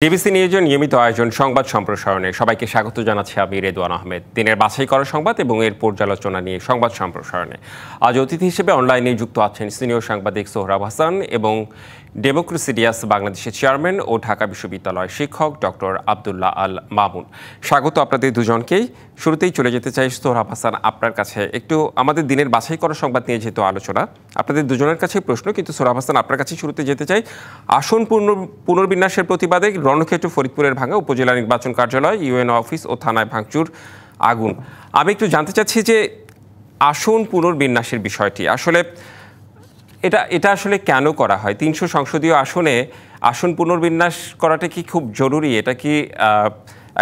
DBC নিউজের নিয়মিত আয়োজন সংবাদ সম্প্রসারণে সবাইকে স্বাগত জানাচ্ছি আমি রেদওয়ান আহমেদ। দিনের বাছাই করা সংবাদ এবং এর পর্যালোচনা নিয়ে সংবাদ সম্প্রসারণে আজ অতিথি হিসেবে অনলাইনে যুক্ত আছেন সিনিয়র সাংবাদিক সোহরাব হাসান এবং ডেমোক্রেসিডিয়াস বাংলাদেশের চেয়ারম্যান ও ঢাকা বিশ্ববিদ্যালয়ের শিক্ষক ডক্টর আব্দুল্লাহ আল মামুন। স্বাগত আপনাদের দুজনকেই। শুরুতেই চলে যেতে চাই সোহরাব হাসান আপনার কাছে। একটু আমাদের দিনের বাছাই করা সংবাদ নিয়ে যেহেতু আলোচনা, আপনাদের দুজনের কাছে প্রশ্ন, কিন্তু সোহরাব হাসান আপনার কাছে শুরুতে যেতে চাই। আসন পুনর্বিন্যাসের প্রতিবাদে রণক্ষেত্র ফরিদপুরের ভাঙা উপজেলা নির্বাচন কার্যালয়, ইউএনও অফিস ও থানায় ভাঙচুর, আগুন। আমি একটু জানতে চাচ্ছি যে আসন পুনর্বিন্যাসের বিষয়টি আসলে এটা আসলে কেন করা হয়? ৩০০ সংসদীয় আসনে আসন পুনর্বিন্যাস করাটা কি খুব জরুরি? এটা কি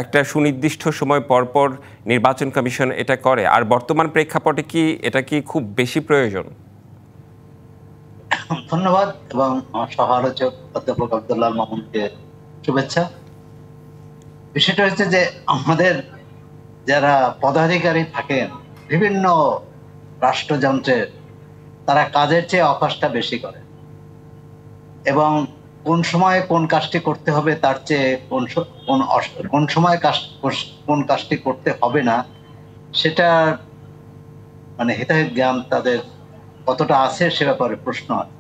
একটা সুনির্দিষ্ট সময় পরপর নির্বাচন কমিশন এটা করে? আর বর্তমান প্রেক্ষাপটে কি এটা কি খুব বেশি প্রয়োজন? ধন্যবাদ এবং সহ আলোচক অধ্যাপক আব্দুল্লাহ মামুনকে শুভেচ্ছা। বিষয়টা হচ্ছে যে আমাদের যারা পদাধিকারী থাকেন বিভিন্ন রাষ্ট্রযন্ত্রের, তারা কাজের চেয়ে অকাজটা বেশি করে এবং কোন সময়ে কোন কাজটি করতে হবে তার চেয়ে কোন সময় কোন কাজটি করতে হবে না সেটা হিতাহিত জ্ঞান তাদের কতটা আছে সে ব্যাপারে প্রশ্ন আছে।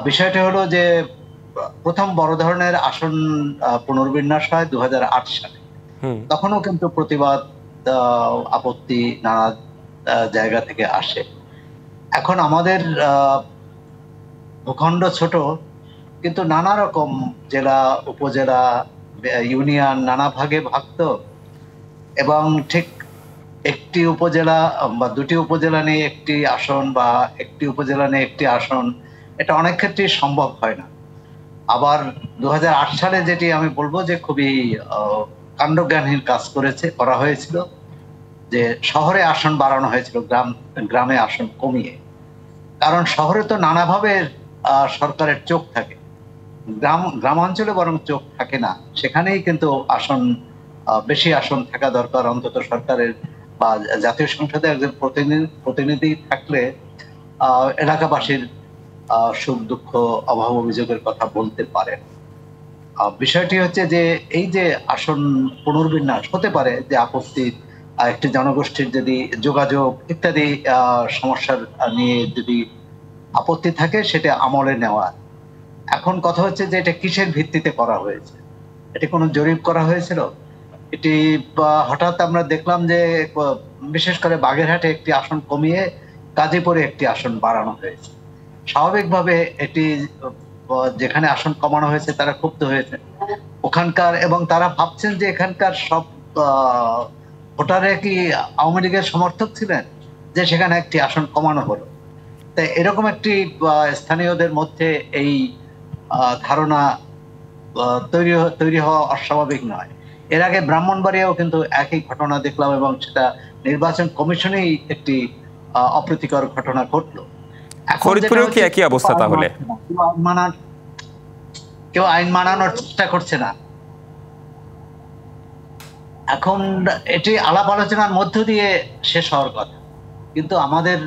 বিষয়টা হলো যে প্রথম বড় ধরনের আসন পুনর্বিন্যাস হয় 2008 সালে। তখনও কিন্তু প্রতিবাদ, আপত্তি নানা জায়গা থেকে আসে। এখন আমাদের ভূখণ্ড ছোট, কিন্তু নানা রকম জেলা, উপজেলা, ইউনিয়ন নানা ভাগে ভাগ, এবং ঠিক একটি উপজেলা বা দুটি উপজেলা নিয়ে একটি আসন বা একটি উপজেলা নিয়ে একটি আসন, এটা অনেক ক্ষেত্রেই সম্ভব হয় না। আবার 2008 সালে যেটি আমি বলবো যে খুবই কাণ্ডজ্ঞানহীন কাজ করা হয়েছিল, যে শহরে আসন বাড়ানো হয়েছিল, গ্রামে আসন কমিয়ে। কারণ শহরে তো নানাভাবে সরকারের চোখ থাকে, গ্রামাঞ্চলে বরং চোখ থাকে না। সেখানেই কিন্তু বেশি আসন থাকা দরকার। অন্তত সরকারের বা জাতীয় সংসদে একজন প্রতিনিধি থাকলে এলাকাবাসীর সুখ দুঃখ অভাব অভিযোগের কথা বলতে পারেন। বিষয়টি হচ্ছে যে এই যে আসন পুনর্বিন্যাস হতে পারে যে আপত্তির একটি জনগোষ্ঠীর যদি যোগাযোগ ইত্যাদি সমস্যার নিয়ে যদি আপত্তি থাকে, সেটা আমলে নেওয়া। এখন কথা হচ্ছে যে এটা কিসের ভিত্তিতে করা হয়েছে? এটি কোনো জরিপ করা হয়েছিল? এটি হঠাৎ আমরা দেখলাম যে বিশেষ করে বাগেরহাটে একটি আসন কমিয়ে গাজীপুরে একটি আসন বাড়ানো হয়েছে। স্বাভাবিকভাবে এটি যেখানে আসন কমানো হয়েছে তারা ক্ষুব্ধ হয়েছে ওখানকার, এবং তারা ভাবছেন যে এখানকার সব ভোটারে কি আওয়ামী লীগের সমর্থক ছিলেন যে সেখানে একটি আসন কমানো হলো। তাই এরকম একটি স্থানীয়দের মধ্যে এই ধারণা তৈরি হওয়া অস্বাভাবিক নয়। এর আগে ব্রাহ্মণবাড়িয়াও কিন্তু একই ঘটনা দেখলাম, এবং সেটা নির্বাচন কমিশনেই একটি অপ্রীতিকর ঘটনা ঘটলো। ফরিদপুরেও কি একই অবস্থা? তাহলে কেউ আইন মানানোর চেষ্টা করছে না। এখন এটি আলাপ আলোচনার মধ্য দিয়ে শেষ হওয়ার কথা, কিন্তু আমাদের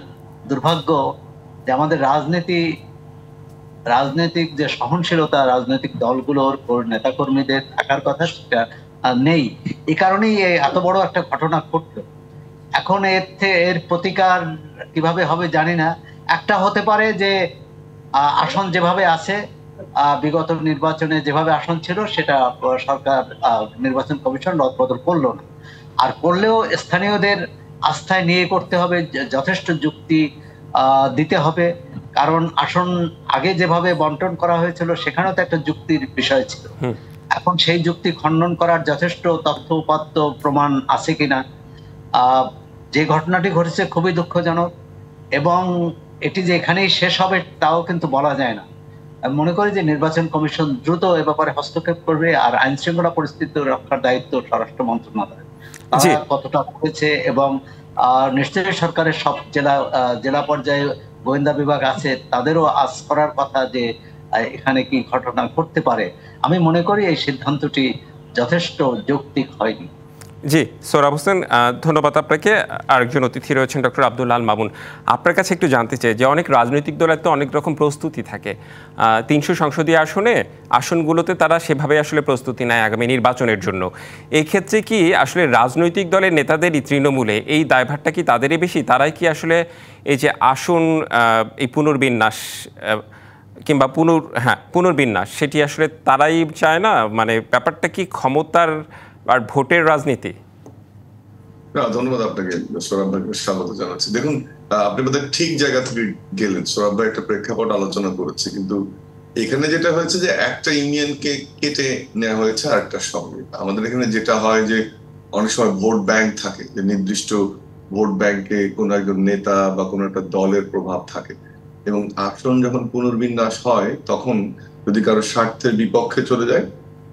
দুর্ভাগ্য যে আমাদের রাজনৈতিক যে সহনশীলতা রাজনৈতিক দলগুলোর নেতাকর্মীদের থাকার কথা সেটা নেই। এই কারণেই এত বড় একটা ঘটনা ঘটলো। এখন এর প্রতিকার কিভাবে হবে জানি না। একটা হতে পারে যে আসন যেভাবে আছে, বিগত নির্বাচনে যেভাবে আসন ছিল সেটা সরকার, নির্বাচন কমিশন রদবদল করলো না। আর করলেও স্থানীয়দের আস্থায় নিয়ে করতে হবে, যথেষ্ট যুক্তি দিতে হবে। কারণ আসন আগে যেভাবে বন্টন করা হয়েছিল সেখানেও তো একটা যুক্তির বিষয় ছিল। এখন সেই যুক্তি খণ্ডন করার যথেষ্ট তথ্য উপাত্ত প্রমাণ আছে কিনা। যে ঘটনাটি ঘটেছে খুবই দুঃখজনক, এবং এটি যে এখানেই শেষ হবে তাও কিন্তু বলা যায় না। আমি মনে করি যে নির্বাচন কমিশন দ্রুত এ ব্যাপারে হস্তক্ষেপ করবে, আর আইন শৃঙ্খলা পরিস্থিতি রক্ষার দায়িত্ব স্বরাষ্ট্র মন্ত্রণালয়ের। কতটা করেছে, এবং নিশ্চয়ই সরকারের সব জেলা পর্যায়ে গোয়েন্দা বিভাগ আছে, তাদেরও আজ করার কথা যে এখানে কি ঘটনা ঘটতে পারে। আমি মনে করি এই সিদ্ধান্তটি যথেষ্ট যৌক্তিক হয়নি। জি, সোহরাব হোসেন, ধন্যবাদ আপনাকে। আরেকজন অতিথি রয়েছেন ডক্টর আব্দুল আল মামুন। আপনার কাছে একটু জানতে চাই যে অনেক রাজনৈতিক দলের তো অনেক রকম প্রস্তুতি থাকে। ৩০০ সংসদীয় আসনগুলোতে তারা সেভাবে আসলে প্রস্তুতি নেয় আগামী নির্বাচনের জন্য। এই ক্ষেত্রে কি আসলে রাজনৈতিক দলের নেতাদেরই তৃণমূলে এই দায়ভারটা কি তাদেরই বেশি? তারাই কি আসলে এই যে আসন এই পুনর্বিন্যাস কিংবা পুনর্বিন্যাস সেটি আসলে তারাই চায় না? মানে ব্যাপারটা কি ক্ষমতার আর ভোটের রাজনীতি? না, ধন্যবাদ আপনাকে। সৌরভ ভাইকে স্বাগত জানাচ্ছি। দেখুন, আপনি বোধহয় ঠিক জায়গা থেকে গেলেন। সৌরভ ভাই একটা প্রেক্ষাপট আলোচনা করেছে, কিন্তু এখানে যেটা হয়েছে যে একটা ইউনিয়নকে কেটে নেওয়া হয়েছে আরেকটার সঙ্গে। আমাদের এখানে যেটা হয় যে অনেক সময় ভোট ব্যাংক থাকে, যে নির্দিষ্ট ভোট ব্যাংকে কোন একজন নেতা বা কোন একটা দলের প্রভাব থাকে, এবং আসন যখন পুনর্বিন্যাস হয় তখন যদি কারো স্বার্থের বিপক্ষে চলে যায়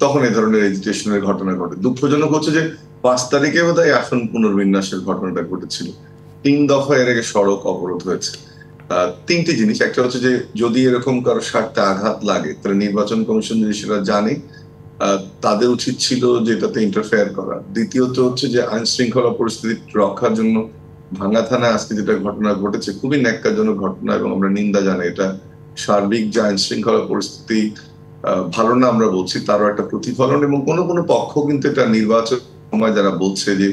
তখন এই ধরনের এজিটেশনের ঘটনা ঘটে। দুঃখজনক হচ্ছে যে 5 তারিখে বোধহয় আসন পুনর্বিন্যাসের ঘটনাটা ঘটেছিল। 3 দফা এর আগে সড়ক অবরোধ হয়েছে। তিনটি জিনিস, একটা হচ্ছে যে যদি এরকম কারো স্বার্থে আঘাত লাগে তাহলে নির্বাচন কমিশন যদি সেটা জানে, তাদের উচিত ছিল যে এটাতে ইন্টারফেয়ার করা। দ্বিতীয়ত হচ্ছে যে আইন শৃঙ্খলা পরিস্থিতি রক্ষার জন্য ভাঙ্গা থানায় আজকে যেটা ঘটনা ঘটেছে খুবই ন্যাক্কারজনক ঘটনা, এবং আমরা নিন্দা জানাই। এটা সার্বিক যে আইন শৃঙ্খলা পরিস্থিতি ভালো না আমরা বলছি, তারও একটা প্রতিফলন। এবং কোনো কোনো পক্ষ কিন্তু এটা নির্বাচন সময় যারা বলছে যে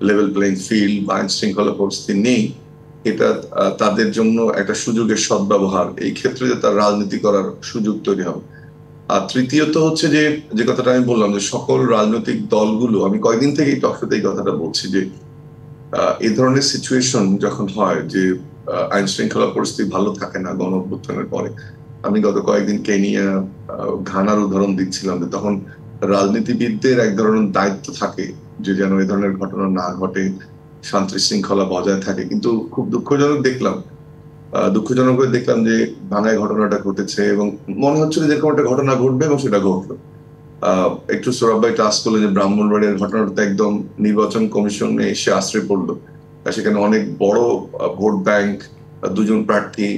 লেভেল প্লেইং ফিল্ড বা আইন শৃঙ্খলা পরিস্থিতি নেই, এটা তাদের জন্য একটা সুযোগের সদ্ব্যবহার, এই ক্ষেত্রে যে তার রাজনীতি করার সুযোগ তৈরি হবে। আর তৃতীয়ত হচ্ছে যে যে কথাটা আমি বললাম যে সকল রাজনৈতিক দলগুলো, আমি কয়েকদিন থেকে এই টকশোতে এই কথাটা বলছি যে এই ধরনের সিচুয়েশন যখন হয় যে আইন শৃঙ্খলা পরিস্থিতি ভালো থাকে না গণ অভ্যুত্থানের পরে, আমি গত কয়েকদিন কেনিয়া, ঘানার উদাহরণ দিচ্ছিলাম, যে তখন রাজনীতিবিদদের এক ধরনের দায়িত্ব থাকে যে যেন এই ধরনের ঘটনা না ঘটে, শান্তি শৃঙ্খলা বজায় থাকে। কিন্তু খুব দুঃখজনক দেখলাম যে ভাঙায় ঘটনাটা ঘটেছে, এবং মনে হচ্ছিল যে এরকম একটা ঘটনা ঘটবে, এবং সেটা ঘটলো। একটু সৌরভ ভাই টাচ করলো যে ব্রাহ্মণবাড়িয়ার ঘটনাটা একদম নির্বাচন কমিশনে এসে আশ্রয় পড়লো। সেখানে অনেক বড় ভোট ব্যাংক, দুজন প্রার্থী,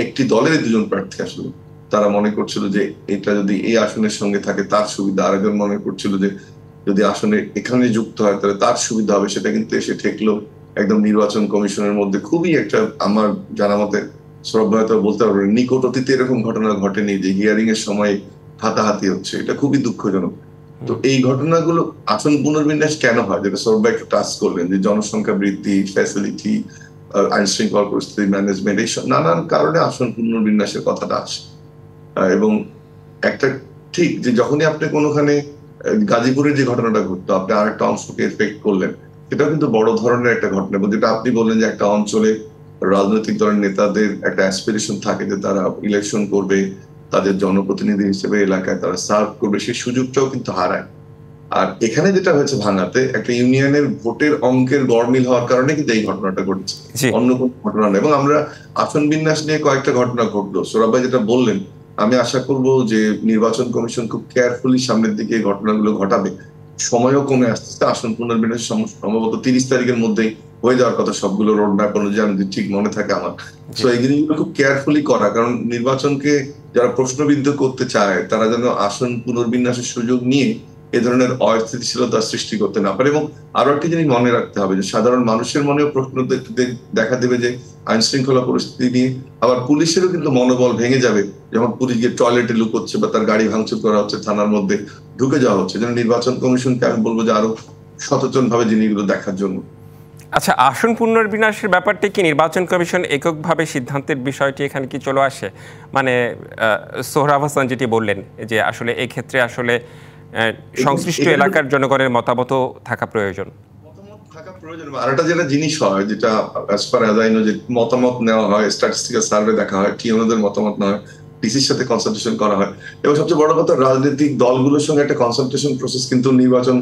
একটি দলের দুজন প্রার্থী আসলে তারা মনে করছিল যে এটা যদি এই আসনের সঙ্গে থাকে তার সুবিধা, আরেকজন মনে করছিল যে যদি আসনে এখানে যুক্ত হয় তাহলে তার সুবিধা হবে। সেটা কিন্তু এসে ঠেকলো একদম নির্বাচন কমিশনের মধ্যে। খুবই একটা, আমার জানা মতে সৌরভ ভাই তো বলতে পারবেন, নিকট অতীতে এরকম ঘটনা ঘটেনি যে হিয়ারিং এর সময় হাতাহাতি হচ্ছে। এটা খুবই দুঃখজনক। তো এই ঘটনাগুলো আসন পুনর্বিন্যাস কেন হয়, যেটা সৌরভ ভাই একটু টাচ করলেন, যে জনসংখ্যা বৃদ্ধি, ফ্যাসিলিটি, আইন শৃঙ্খলা পরিস্থিতি ম্যানেজমেন্ট, এই নানান কারণে আসন পুনর্বিন্যাসের কথাটা আসে। এবং একটা ঠিক যে যখনই আপনি কোনোখানে গাজীপুরের যে ঘটনাটা ঘটতো, আপনি আরেকটা অংশকে এফেক্ট করলেন, সেটাও কিন্তু বড় ধরনের একটা ঘটনা। এবং যেটা আপনি বললেন যে একটা অঞ্চলে রাজনৈতিক দলের নেতাদের একটা অ্যাসপিরেশন থাকে যে তারা ইলেকশন করবে, তাদের জনপ্রতিনিধি হিসেবে এলাকায় তারা সার্ভ করবে, সেই সুযোগটাও কিন্তু হারায়। আর এখানে যেটা হয়েছে ভাঙাতে, একটা ইউনিয়নের ভোটের অঙ্কের গড়মিল হওয়ার কারণে কিন্তু এই ঘটনাটা ঘটেছে, অন্য কোন ঘটনা না। এবং আমরা আসন বিন্যাস নিয়ে কয়েকটা ঘটনা ঘটলো, সৌরভ ভাই যেটা বললেন, আমি আশা করব যে নির্বাচন কমিশন খুব কেয়ারফুলি সামনের দিকে এই ঘটনাগুলো ঘটাবে। সময়ও কমে আসতেছে, আসন পুনর্বিন্যাস সম্ভবত 30 তারিখের মধ্যেই হয়ে যাওয়ার কথা সবগুলো রোড ম্যাপ অনুযায়ী, যদি ঠিক মনে থাকে আমার। তো এই জিনিসগুলো খুব কেয়ারফুলি করা, কারণ নির্বাচনকে যারা প্রশ্নবিদ্ধ করতে চায় তারা যেন আসন পুনর্বিন্যাসের সুযোগ নিয়ে এ ধরনের অস্থিতিশীলতা সৃষ্টি করতে না পারে। এবং আরো একটা জিনিস মনে রাখতে হবে যে সাধারণ মানুষের মনেও প্রশ্ন দেখা দেবে যে আইন শৃঙ্খলা পরিস্থিতি নিয়ে। আবার পুলিশেরও কিন্তু মনোবল ভেঙে যাবে যখন পুলিশ গিয়ে টয়লেটে লুকোচ্ছে বা তার গাড়ি ভাঙচুর করা হচ্ছে, থানার মধ্যে ঢুকে যাওয়া হচ্ছে। যেন নির্বাচন কমিশনকে আমি বলবো যে আরো সচেতন ভাবে জিনিসগুলো দেখার জন্য। আচ্ছা, আসন পুনর্বিন্যাসের ব্যাপারটি কি নির্বাচন কমিশন এককভাবে সিদ্ধান্তের বিষয়টি এখানে কি চলে আসে? মানে সোহরাব হোসেন যেটি বললেন যে আসলে এই ক্ষেত্রে আসলে সংশ্লিষ্ট এলাকার জনগণের মতামতও থাকা প্রয়োজন। আরেকটা যেটা জিনিস হয়, যেটা as per as I know, যে মতামত নেওয়া হয়, স্ট্যাটিস্টিক্যাল সার্ভে দেখা হয়, টিএনওদের মতামত নেওয়া হয়, ডিসির সাথে কনসালটেশন করা হয়। এবং সবচেয়ে বড় কথা, রাজনৈতিক দলগুলোর সঙ্গে একটা কনসালটেশন প্রসেস কিন্তু নির্বাচন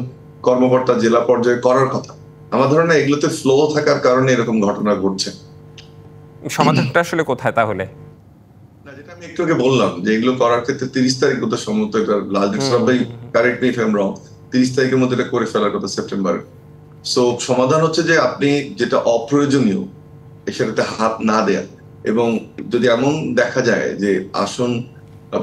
কর্মকর্তা জেলা পর্যায়ে করার কথা। আমার ধারণা এগুলোতে ফ্লো থাকার কারণে এরকম ঘটনা ঘটছে। সমাধানটা আসলে কোথায় তাহলে? যেটা আমি একটু আগে বললাম যে এগুলো করার ক্ষেত্রে 30 তারিখ মতো সম্ভবত, এটা লাস্ট সবাই correct me if I am রং, 30 তারিখের মধ্যে এটা করে ফেলার কথা সেপ্টেম্বরে। সো সমাধান হচ্ছে যে আপনি যেটা অপ্রয়োজনীয় সেটাতে হাত না দেয়া। এবং যদি এমন দেখা যায় যে আসন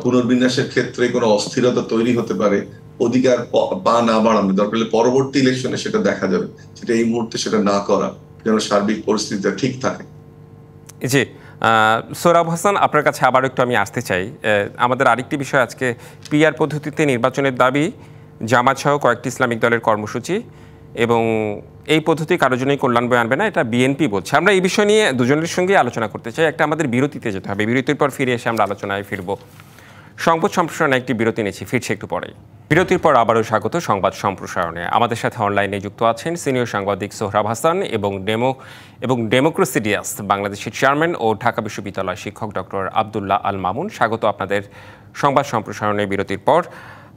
পুনর্বিন্যাসের ক্ষেত্রে কোনো অস্থিরতা তৈরি হতে পারে, অধিকার পা না বাড়ানো, দরকার হলে পরবর্তী ইলেকশনে সেটা দেখা যাবে, সেটা এই মুহূর্তে সেটা না করা, যেন সার্বিক পরিস্থিতিটা ঠিক থাকে। জি, সোহরাব হাসান, আপনার কাছে আবার একটু আমি আসতে চাই। আমাদের আরেকটি বিষয়, আজকে পিআর পদ্ধতিতে নির্বাচনের দাবি, জামাত সহ কয়েকটি ইসলামিক দলের কর্মসূচি, এবং এই পদ্ধতি কারোর জন্যই কল্যাণ বয়ে আনবে না, এটা বিএনপি বলছে। আমরা এই বিষয় নিয়ে দুজনের সঙ্গে আলোচনা করতে চাই। একটা আমাদের বিরতিতে যেতে হবে, বিরতির পর ফিরে এসে আমরা আলোচনায় ফিরব। সংবাদ সম্প্রসারণে একটি বিরতি নিয়েছি, ফিরছে একটু পরেই। বিরতির পর আবারও স্বাগত সংবাদ সম্প্রসারণে। আমাদের সাথে অনলাইনে যুক্ত আছেন সিনিয়র সাংবাদিক সোহরাব হাসান এবং ডেমোক্রেসি ডিয়াস বাংলাদেশের চেয়ারম্যান ও ঢাকা বিশ্ববিদ্যালয় শিক্ষক ডক্টর আব্দুল্লাহ আল মামুন। স্বাগত আপনাদের সংবাদ সম্প্রসারণে বিরতির পর।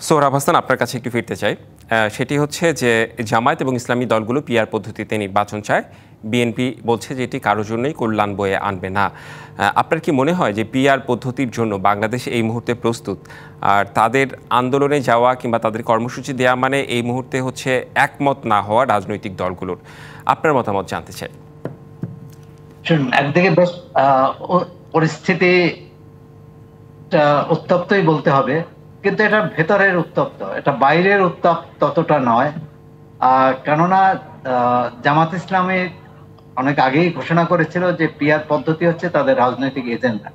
সোহরাব হাসান, আপনার কাছে একটু ফিরতে চাই। সেটি হচ্ছে যে জামায়াত এবং ইসলামী দলগুলো পিআর পদ্ধতিতে নির্বাচন চায়, বিএনপি বলছে যে এটি কারোর জন্যই কল্যাণ বয়ে আনবে না। আপনার কি মনে হয় যে পিআর পদ্ধতির জন্য বাংলাদেশ এই মুহূর্তে প্রস্তুত? আর তাদের আন্দোলনে যাওয়া কিংবা তাদের কর্মসূচি দেওয়া মানে এই মুহূর্তে হচ্ছে একমত না হওয়া রাজনৈতিক দলগুলোর। আপনার মতামত জানতে চাই। একদিকে বেশ পরিস্থিতি উত্তপ্তই বলতে হবে, কিন্তু এটা ভেতরের উত্তপ্ত, এটা বাইরের উত্তপ্ত ততটা নয়। কেননা জামাত ইসলামী অনেক আগেই ঘোষণা করেছিল যে পিআর পদ্ধতি হচ্ছে তাদের রাজনৈতিক এজেন্ডা,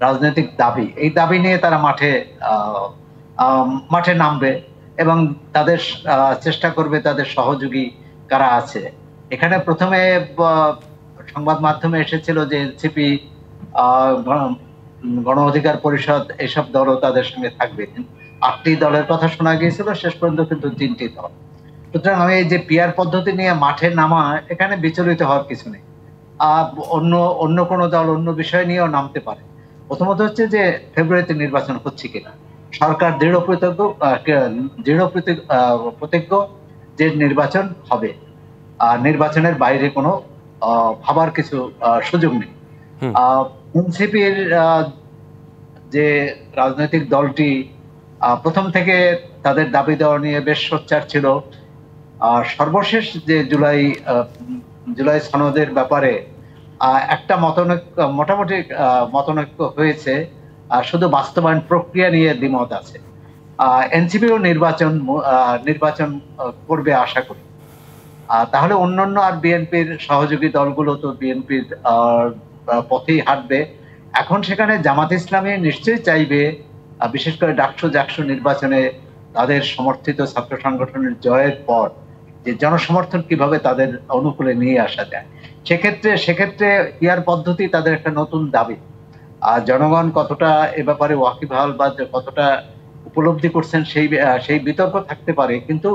রাজনৈতিক দাবি। এই দাবি নিয়ে তারা মাঠে নামবে এবং তাদের চেষ্টা করবে তাদের সহযোগী কারা আছে। এখানে প্রথমে সংবাদ মাধ্যমে এসেছিল যে এনসিপি, গণ অধিকার পরিষদ, এইসব দলও তাদের সঙ্গে থাকবে। 8টি দলের কথা শোনা গিয়েছিল, শেষ পর্যন্ত কিন্তু 3টি দল। সুতরাং আমি এই যে পিআর পদ্ধতি নিয়ে মাঠে নামা, এখানে বিচলিত হওয়ার কিছু নেই। অন্য কোনো দল অন্য বিষয় নিয়েও নামতে পারে। প্রথমত হচ্ছে যে ফেব্রুয়ারিতে নির্বাচন হচ্ছে কিনা। সরকার দৃঢ় প্রতিজ্ঞ যে নির্বাচন হবে, আর নির্বাচনের বাইরে কোনো ভাবার কিছু সুযোগ নেই। এনসিপির যে রাজনৈতিক দলটি প্রথম থেকে তাদের দাবি দেওয়া নিয়ে বেশ সোচ্চার ছিল। সর্বশেষ যে জুলাই সনদের ব্যাপারে একটা মোটামুটি মতনৈক্য হয়েছে, শুধু বাস্তবায়ন প্রক্রিয়া নিয়ে দ্বিমত আছে। এনসিপিও নির্বাচন করবে আশা করি। তাহলে অন্যান্য আর বিএনপির সহযোগী দলগুলো তো বিএনপির পথেই হাঁটবে। এখন সেখানে জামাত ইসলামী নিশ্চয়ই চাইবে, বিশেষ করে ডাকসু নির্বাচনে তাদের সমর্থিত ছাত্র সংগঠনের জয়ের পর যে জনসমর্থন কিভাবে তাদের অনুকূলে নিয়ে আসা যায়। সেক্ষেত্রে পিআর পদ্ধতি তাদের একটা নতুন দাবি। আর জনগণ কতটা এ ব্যাপারে ওয়াকিবহাল বা কতটা উপলব্ধি করছেন সেই বিতর্ক থাকতে পারে, কিন্তু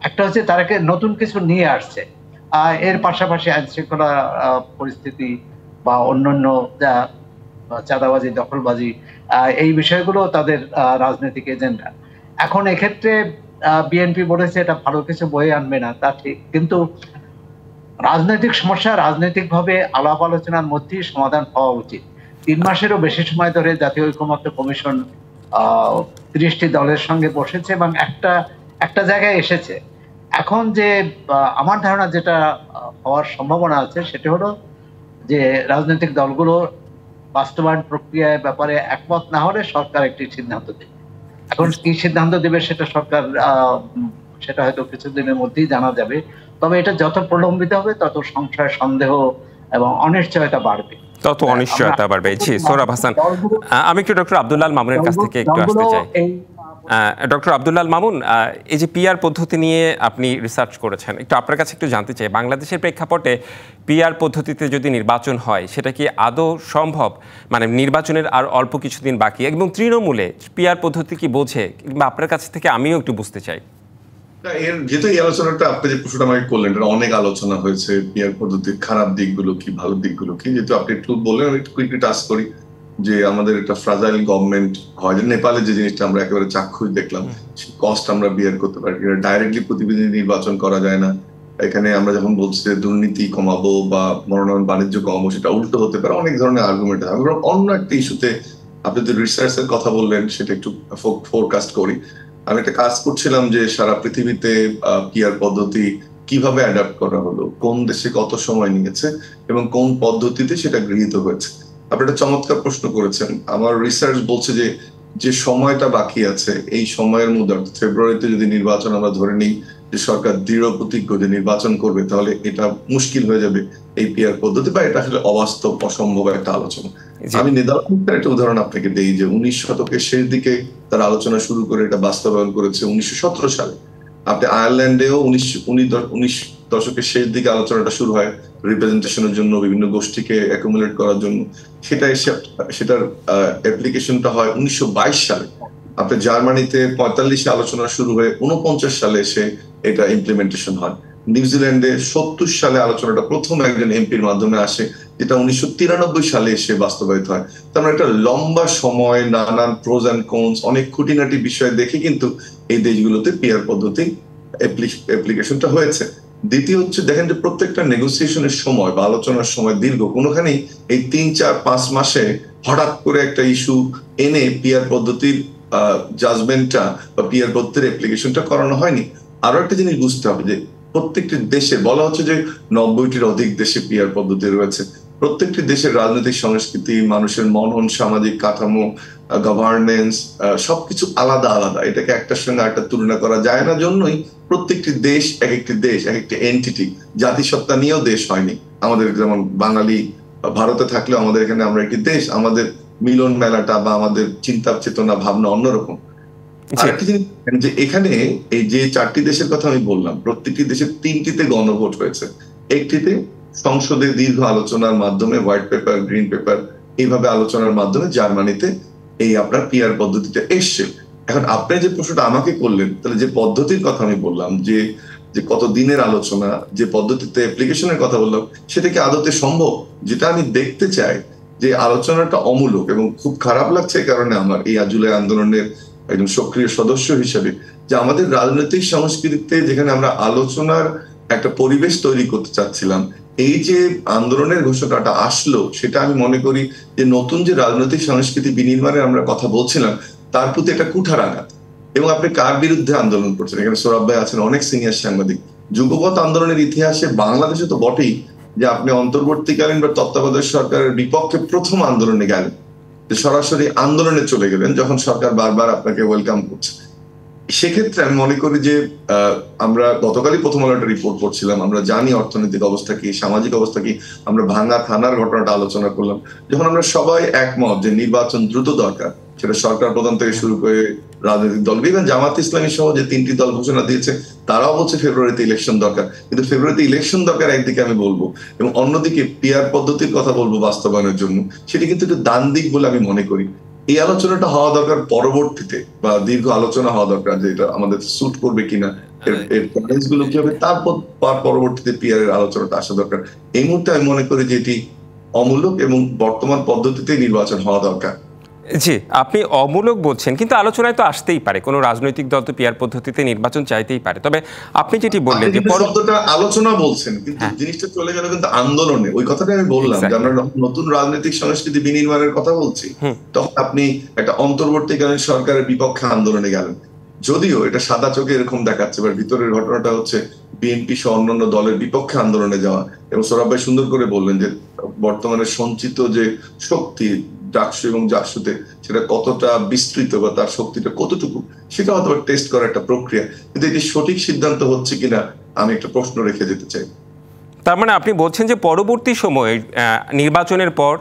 একটা হচ্ছে তারা নতুন কিছু নিয়ে আসছে। এর পাশাপাশি আইন শৃঙ্খলা পরিস্থিতি বা অন্যান্য চাঁদাবাজি, দখলবাজি, এই বিষয়গুলো তাদের রাজনৈতিক এজেন্ডা। এখন এক্ষেত্রে বিএনপি বলেছে এটা ভালো কিছু বয়ে আনবে না, তা ঠিক, কিন্তু রাজনৈতিক সমস্যা রাজনৈতিকভাবে আলাপ আলোচনার মধ্যেই সমাধান হওয়া উচিত। 3 মাসেরও বেশি সময় ধরে জাতীয় ঐকমত্য কমিশন 30টি দলের সঙ্গে বসেছে এবং একটা জায়গায় এসেছে। এখন যে আমার ধারণা যেটা হওয়ার সম্ভাবনা আছে সেটা হলো যে রাজনৈতিক দলগুলো বাস্তবায়ন প্রক্রিয়ার ব্যাপারে একমত না হলে সরকার একটি সিদ্ধান্ত দেবে। এখন কি সিদ্ধান্ত দেবে সেটা হয়তো কিছুদিনের মধ্যেই জানা যাবে। তবে এটা যত প্রলম্বিত হবে তত সংশয়, সন্দেহ এবং অনিশ্চয়তা বাড়বে। জি, সোহরাব হাসান, আমি একটু ডক্টর আব্দুল্লাহ আল মামুনের কাছ থেকে একটু আসতে চাই। ডক্টর আব্দুল্লাহ আল মামুন, এই যে পিআর পদ্ধতি নিয়ে আপনি রিসার্চ করেছেন, একটু আপনার কাছে একটু জানতে চাই, বাংলাদেশের প্রেক্ষাপটে পিআর পদ্ধতিতে যদি নির্বাচন হয় সেটা কি আদৌ সম্ভব? মানে নির্বাচনের আর অল্প কিছুদিন বাকি, এবং তৃণমূলে পিআর পদ্ধতি কি বোঝে, কিংবা আপনার কাছ থেকে আমিও একটু বুঝতে চাই। যেহেতু এই আলোচনাটা আপনি যে প্রশ্নটা আমাকে করলেন, এটা অনেক আলোচনা হয়েছে, পিআর পদ্ধতির খারাপ দিকগুলো কি, ভালো দিকগুলো কি। যেহেতু আপনি একটু বললেন, আমি একটু কুইকলি টাচ করি যে আমাদের একটা ফ্রাজাইল গভর্নমেন্ট হয়, যে নেপালে যে জিনিসটা আমরা একেবারে চাক্ষুষ দেখলাম, কস্ট আমরা বিয়ার করতে পারি। ডাইরেক্টলি প্রতিনিধি নির্বাচন করা যায় না। এখানে আমরা যখন বলছি যে দুর্নীতি কমাবো বা মনোনয়ন বাণিজ্য কমাবো, সেটা উল্টো হতে পারে, অনেক ধরনের আর্গুমেন্ট। আমরা অন্য একটা ইস্যুতে, আপনি যে রিসার্চের কথা বললেন, সেটা একটু ফোরকাস্ট করি। আমি একটা কাজ করছিলাম যে সারা পৃথিবীতে পিআর পদ্ধতি কিভাবে অ্যাডাপ্ট করা হলো, কোন দেশে কত সময় নিয়েছে এবং কোন পদ্ধতিতে সেটা গৃহীত হয়েছে। আপনি একটা চমৎকার প্রশ্ন করেছেন। আমার রিসার্চ বলছে যে যে সময়টা বাকি আছে এই সময়ের মধ্যে ফেব্রুয়ারিতে যদি নির্বাচন আমরা ধরে নিই যে সরকার দৃঢ় প্রতিজ্ঞ যে নির্বাচন করবে, তাহলে এটা মুশকিল হয়ে যাবে এই পিআর পদ্ধতি, বা এটা আসলে অবাস্তব অসম্ভব একটা আলোচনা। আমি নেদারল্যান্ডের একটা উদাহরণ আপনাকে দেই যে 19 শতকের শেষ দিকে তারা আলোচনা শুরু করে এটা বাস্তবায়ন করেছে 1917 সালে। আপনি আয়ারল্যান্ডেও 19 দশকের শেষ দিকে আলোচনাটা শুরু হয় রিপ্রেজেন্টেশনের জন্য, বিভিন্ন গোষ্ঠীকে অ্যাকুমুলেট করার জন্য। সেটার অ্যাপ্লিকেশনটা হয় 1922 সালে। আপনি জার্মানিতে 45 আলোচনা শুরু হয়ে 49 সালে এসে এটা ইমপ্লিমেন্টেশন হয়। নিউজিল্যান্ডে 70 সালে আলোচনাটা প্রথম একজন এমপির মাধ্যমে আসে, যেটা 1993 সালে এসে বাস্তবায়িত হয়। তার মানে একটা লম্বা সময়, নানান প্রোজ এন্ড কনস, অনেক খুঁটিনাটি বিষয় দেখে কিন্তু এই দেশগুলোতে পিআর পদ্ধতি অ্যাপ্লিকেশনটা হয়েছে। দ্বিতীয় হচ্ছে দেখেন যে প্রত্যেকটা নেগোসিয়েশনের সময় বা আলোচনার সময় দীর্ঘ, কোনোখানেই এই 3-4-5 মাসে হঠাৎ করে একটা ইস্যু এনে পিআর পদ্ধতির জাজমেন্টটা বা পিআর পদ্ধতির অ্যাপ্লিকেশনটা করানো হয়নি। আরো একটা জিনিস বুঝতে হবে যে প্রত্যেকটি দেশে বলা হচ্ছে যে 90টির অধিক দেশে পিআর পদ্ধতি রয়েছে। প্রত্যেকটি দেশের রাজনৈতিক সংস্কৃতি, মানুষের মনন, সামাজিক কাঠামো, গভর্নেন্স সবকিছু আলাদা আলাদা। এটাকে একটার সঙ্গে আরেকটা তুলনা করা যায় না, জন্যই প্রত্যেকটি দেশ এক একটি এন্টিটি, জাতিসত্তা নিয়েও দেশ হয়নি। আমাদের যেমন বাঙালি ভারতে থাকলেও আমাদের এখানে আমরা একটি দেশ, আমাদের মিলন মেলাটা বা আমাদের চিন্তা চেতনা ভাবনা অন্যরকম। আরেকটি জিনিস যে এখানে এই যে 4টি দেশের কথা আমি বললাম, প্রত্যেকটি দেশের 3টিতে গণভোট হয়েছে। একটিতে সংসদে দীর্ঘ আলোচনার মাধ্যমে হোয়াইট পেপার, গ্রিন পেপার এইভাবে আলোচনার মাধ্যমে জার্মানিতে এই আপনার পিআর পদ্ধতিটা এসছে। এখন আপনি যে প্রশ্নটা আমাকে করলেন, তাহলে যে পদ্ধতির কথা আমি বললাম, যে কত দিনের আলোচনা, যে পদ্ধতিতে অ্যাপ্লিকেশনের কথা বললাম, সেটা কি আদতে সম্ভব? যেটা আমি দেখতে চাই যে আলোচনাটা অমূলক, এবং খুব খারাপ লাগছে এই কারণে আমার এই জুলাই আন্দোলনের একজন সক্রিয় সদস্য হিসেবে, যে আমাদের রাজনৈতিক সংস্কৃতিতে যেখানে আমরা আলোচনার একটা পরিবেশ তৈরি করতে চাচ্ছিলাম, এই যে আন্দোলনের ঘোষণাটা আসলো, সেটা আমি মনে করি যে নতুন যে রাজনৈতিক সংস্কৃতি বিনির্মাণের আমরা কথা বলছিলাম, তার প্রতি একটা কুঠারাঘাত। এবং আপনি কার বিরুদ্ধে আন্দোলন করছেন? এখানে সৌরভ ভাই আছেন, অনেক সিনিয়র সাংবাদিক। যুগপৎ আন্দোলনের ইতিহাসে বাংলাদেশে তো বটেই যে আপনি অন্তর্বর্তীকালীন বা তত্ত্বাবধায়ক সরকারের বিপক্ষে প্রথম আন্দোলনে গেলেন, যে সরাসরি আন্দোলনে চলে গেলেন যখন সরকার বারবার আপনাকে ওয়েলকাম করছে। সেক্ষেত্রে আমি মনে করি যে আমরা গতকালই প্রথম আলো একটা রিপোর্ট করছিলাম, আমরা জানি অর্থনৈতিক অবস্থা কি, সামাজিক অবস্থা কি, আমরা ভাঙ্গা থানার ঘটনাটা আলোচনা করলাম। যখন আমরা সবাই একমত যে নির্বাচন দ্রুত দরকার, সেটা সরকার প্রধান থেকে শুরু করে রাজনৈতিক দল, ইভেন জামাত ইসলামী সহ যে 3টি দল ঘোষণা দিয়েছে, তারাও বলছে ফেব্রুয়ারিতে ইলেকশন দরকার। কিন্তু ফেব্রুয়ারিতে ইলেকশন দরকার একদিকে আমি বলবো, এবং অন্যদিকে পিআর পদ্ধতির কথা বলবো বাস্তবায়নের জন্য, সেটি কিন্তু একটু ডান দিক বলে আমি মনে করি। এই আলোচনাটা হওয়া দরকার পরবর্তীতে, বা দীর্ঘ আলোচনা হওয়া দরকার যে এটা আমাদের স্যুট করবে কিনা, এর গুলো কি হবে, তারপর পরবর্তীতে পিআর এর আলোচনাটা আসা দরকার। এই মুহূর্তে আমি মনে করি যে এটি অমূলক, এবং বর্তমান পদ্ধতিতে নির্বাচন হওয়া দরকার। জি, আপনি অমূলক বলছেন, কিন্তু আলোচনায় তো আসতেই পারে। কোনো রাজনৈতিক দল তো পিআর পদ্ধতিতে নির্বাচন চাইতেই পারে। তবে আপনি যেটি বললেন যে শব্দটা আলোচনা বলছেন, কিন্তু জিনিসটা চলে গেল কিন্তু আন্দোলনে। ওই কথাটা আমি বললাম যে আমরা নতুন রাজনৈতিক সংস্কৃতি বিনির্মাণের কথা বলছি, তখন আপনি একটা অন্তর্বর্তীকালীন সরকারের বিপক্ষে আন্দোলনে গেলেন। যদিও এটা সাদা চোখে এরকম দেখাচ্ছে, বা ভিতরের ঘটনাটা হচ্ছে বিএনপি সহ অন্যান্য দলের বিপক্ষে আন্দোলনে যাওয়া। এবং সৌরভ ভাই সুন্দর করে বললেন যে বর্তমানে সঞ্চিত যে শক্তি ডাকসু এবং জাকসুতে, সেটা কতটা বিস্তৃত বা তার শক্তিটা কতটুকু, সেটা হয়তো টেস্ট করার একটা প্রক্রিয়া। কিন্তু এটি সঠিক সিদ্ধান্ত হচ্ছে কিনা আমি একটা প্রশ্ন রেখে যেতে চাই। তার মানে আপনি বলছেন যে পরবর্তী সময়ে নির্বাচনের পর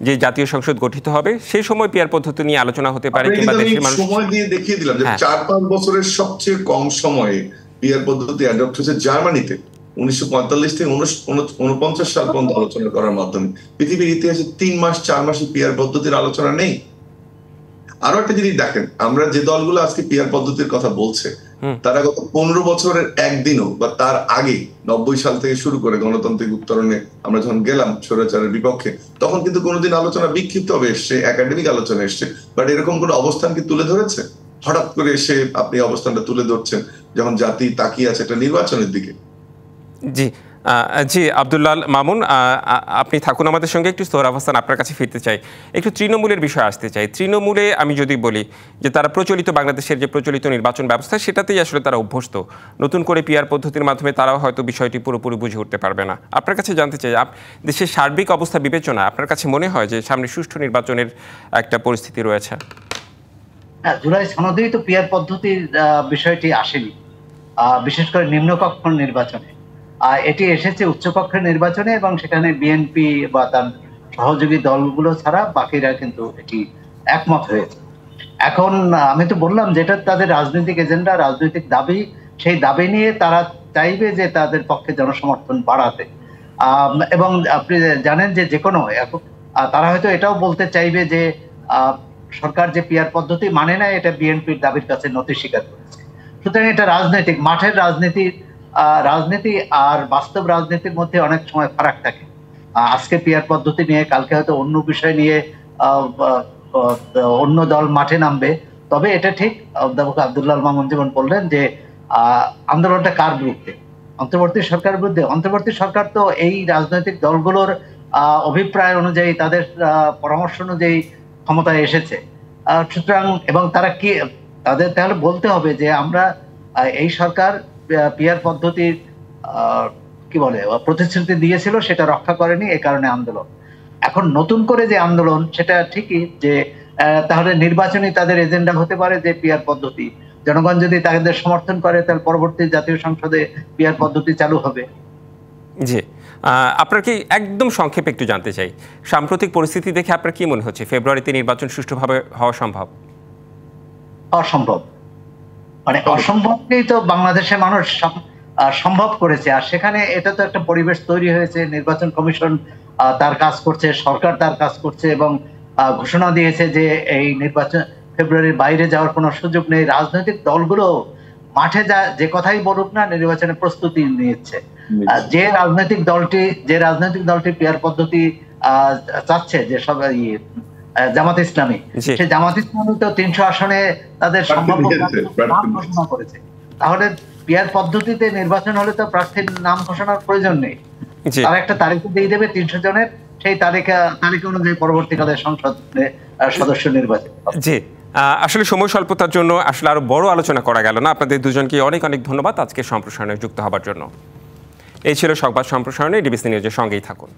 যে জাতীয় সংসদ গঠিত হবে, সেই সময় পিআর পদ্ধতি নিয়ে আলোচনা হতে পারে, কিংবা দেশের মানুষ সময় দিয়ে দেখিয়ে দিলাম যে 4-5 বছরের সবচেয়ে কম সময়ে পিআর পদ্ধতি অ্যাডপ্ট হয়েছে জার্মানিতে 1945 থেকে 1949 সাল পর্যন্ত আলোচনা করার মাধ্যমে। পৃথিবীর ইতিহাসে 3 মাস 4 মাসে পিআর পদ্ধতির আলোচনা নেই। আরো একটা জিনিস দেখেন, আমরা যে দলগুলো আজকে পিআর পদ্ধতির কথা বলছে, তারা গত 15 বছরের একদিনও বা তার আগে 90 সাল থেকে শুরু করে গণতান্ত্রিক উত্তরণে আমরা যখন গেলাম স্বৈরাচারের বিপক্ষে, তখন কিন্তু কোনোদিন আলোচনা বিক্ষিপ্তভাবে এসছে, একাডেমিক আলোচনা এসছে, বাট এরকম কোনো অবস্থান কি তুলে ধরেছে? হঠাৎ করে এসে আপনি অবস্থানটা তুলে ধরছেন যখন জাতি তাকিয়ে আছে একটা নির্বাচনের দিকে। জি জি, আব্দুল্লাহ মামুন, আপনি থাকুন আমাদের সঙ্গে। একটু সোহরাব হাসান, আপনার কাছে ফিরতে চাই, একটু তৃণমূলের বিষয়ে আসতে চাই। তৃণমূলে আমি যদি বলি যে তারা বাংলাদেশের যে প্রচলিত নির্বাচন ব্যবস্থা, সেটাতেই আসলে তারা অভ্যস্ত। নতুন করে পিআর পদ্ধতির মাধ্যমে তারাও হয়তো বিষয়টি পুরোপুরি বুঝে উঠতে পারবে না। আপনার কাছে জানতে চাই, দেশের সার্বিক অবস্থা বিবেচনা আপনার কাছে মনে হয় যে সামনে সুষ্ঠু নির্বাচনের একটা পরিস্থিতি রয়েছে? জুলাই সনদেই তো পিয়ার পদ্ধতির বিষয়টি আসেনি, বিশেষ করে নিম্নকক্ষ নির্বাচনে। এটি এসেছে উচ্চকক্ষের নির্বাচনে, এবং সেখানে বিএনপি বা তার সহযোগী দলগুলো ছাড়া বাকিরা কিন্তু এটি একমত হয়েছে। এখন আমি তো বললাম যেটা তাদের রাজনৈতিক এজেন্ডা, রাজনৈতিক দাবি, সেই দাবি নিয়ে তারা চাইবে যে তাদের পক্ষে জনসমর্থন বাড়াতে। এবং আপনি জানেন যে কোনো তারা হয়তো এটাও বলতে চাইবে যে সরকার যে পিয়ার পদ্ধতি মানে না, এটা বিএনপির দাবির কাছে নতি স্বীকার করেছে। সুতরাং এটা রাজনৈতিক মাঠের রাজনীতি আর বাস্তব রাজনীতির মধ্যে অনেক সময় ফারাক থাকে। আজকে পিয়ার পদ্ধতি নিয়ে, কালকে হয়তো অন্য বিষয় নিয়ে অন্য দল মাঠে নামবে। তবে এটা ঠিক অধ্যাপক আব্দুল্লাহ আল মামুন যেমন বললেন যে আন্দোলনটা কার বিরুদ্ধে? অন্তর্বর্তী সরকারের বিরুদ্ধে। অন্তর্বর্তী সরকার তো এই রাজনৈতিক দলগুলোর অভিপ্রায় অনুযায়ী, তাদের পরামর্শ অনুযায়ী ক্ষমতায় এসেছে। সুতরাং এবং তারা কি, তাদের তাহলে বলতে হবে যে আমরা এই সরকার পিয়ার পদ্ধতির কি বলে প্রতিশ্রুতি দিয়েছিল, সেটা রক্ষা করেনি, এই কারণে আন্দোলন। এখন নতুন করে যে আন্দোলন, সেটা ঠিকই যে তাহলে নির্বাচনী তাদের এজেন্ডা হতে পারে যে পিয়ার পদ্ধতি। জনগণ যদি তাদের সমর্থন করে, তাহলে পরবর্তী জাতীয় সংসদে পিয়ার পদ্ধতি চালু হবে। জি, আপনার কি একদম সংক্ষেপে একটু জানতে চাই, সাম্প্রতিক পরিস্থিতি দেখে আপনার কি মনে হচ্ছে ফেব্রুয়ারিতে নির্বাচন সুষ্ঠুভাবে হওয়া সম্ভব? অসম্ভব, মানে অসম্ভবকেই তো বাংলাদেশের মানুষ সম্ভব করেছে। আর সেখানে এটা তো একটা পরিবেশ তৈরি হয়েছে, নির্বাচন কমিশন তার কাজ করছে, সরকার তার কাজ করছে, এবং ঘোষণা দিয়েছে যে এই নির্বাচন ফেব্রুয়ারির বাইরে যাওয়ার কোনো সুযোগ নেই। রাজনৈতিক দলগুলো মাঠে যে কথাই বলুক না, নির্বাচনের প্রস্তুতি নিচ্ছে। যে রাজনৈতিক দলটি পিয়ার পদ্ধতি চাচ্ছে, যে সবাই জামাত ইসলামী, সে জামাত ইসলামী তো 300 আসনে তাদের সম্ভাব্য নাম ঘোষণা করেছে। তাহলে পিয়ার পদ্ধতিতে নির্বাচন হলে তো প্রার্থীর নাম ঘোষণার প্রয়োজন নেই, তারা একটা তারিখ দিয়ে দেবে 300 জনের, সেই তারিখ অনুযায়ী পরবর্তীকালে সংসদে সদস্য নির্বাচন। জি, আসলে সময় স্বল্পতার জন্য আসলে আরো বড় আলোচনা করা গেল না। আপনাদের দুজনকে অনেক অনেক ধন্যবাদ আজকে সম্প্রসারণে যুক্ত হবার জন্য। এই ছিল সংবাদ সম্প্রসারণে। ডিবিসি নিউজের সঙ্গেই থাকুন।